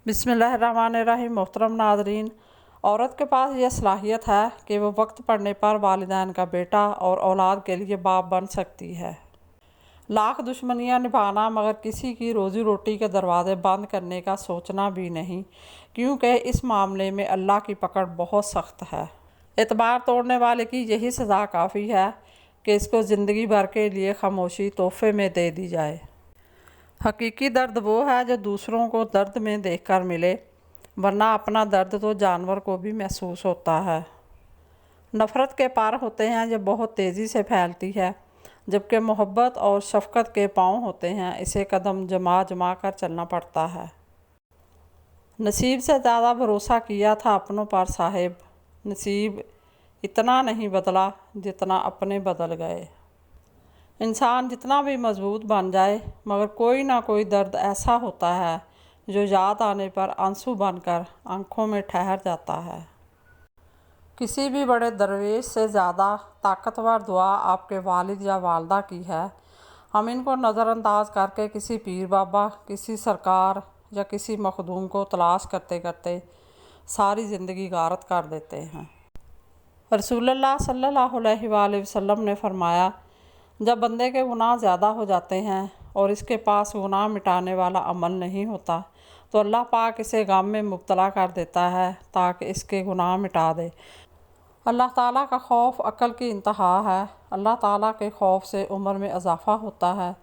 बिस्मिल्लाहिर्रहमानिर्रहीम। मोहतरम नाज़रीन, औरत के पास यह सलाहियत है कि वो वक्त पड़ने पर वालिदैन का बेटा और औलाद के लिए बाप बन सकती है। लाख दुश्मनियाँ निभाना मगर किसी की रोज़ी रोटी के दरवाज़े बंद करने का सोचना भी नहीं, क्योंकि इस मामले में अल्लाह की पकड़ बहुत सख्त है। एतबार तोड़ने वाले की यही सज़ा काफ़ी है कि इसको ज़िंदगी भर के लिए खामोशी तोहफे में दे दी जाए। हकीकी दर्द वो है जो दूसरों को दर्द में देखकर मिले, वरना अपना दर्द तो जानवर को भी महसूस होता है। नफ़रत के पार होते हैं जो बहुत तेज़ी से फैलती है, जबकि मोहब्बत और शफ़क़त के पाँव होते हैं, इसे कदम जमा जमा कर चलना पड़ता है। नसीब से ज़्यादा भरोसा किया था अपनों पर साहिब, नसीब इतना नहीं बदला जितना अपने बदल गए। इंसान जितना भी मजबूत बन जाए मगर कोई ना कोई दर्द ऐसा होता है जो याद आने पर आंसू बनकर आंखों में ठहर जाता है। किसी भी बड़े दरवेश से ज़्यादा ताकतवर दुआ आपके वालिद या वालदा की है। हम इनको नज़रअंदाज करके किसी पीर बाबा, किसी सरकार या किसी मखदूम को तलाश करते करते सारी ज़िंदगी गारत कर देते हैं। रसूलुल्लाह सल्लल्लाहु अलैहि वसल्लम ने फरमाया, जब बंदे के गुनाह ज़्यादा हो जाते हैं और इसके पास गुनाह मिटाने वाला अमल नहीं होता तो अल्लाह पाक इसे गम में मुब्तला कर देता है ताकि इसके गुनाह मिटा दे। अल्लाह ताला का खौफ अक्ल की इंतहा है। अल्लाह ताला के खौफ से उम्र में इजाफ़ा होता है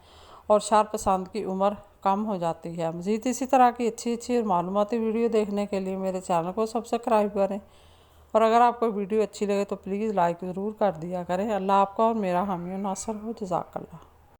और शर पसंद की उम्र कम हो जाती है। मज़ीद इसी तरह की अच्छी और मालूमाती वीडियो देखने के लिए मेरे चैनल को सब्सक्राइब करें, और अगर आपको वीडियो अच्छी लगे तो प्लीज़ लाइक ज़रूर कर दिया करें। अल्लाह आपका और मेरा हामी और नासर हो। जज़ाकल्लाह।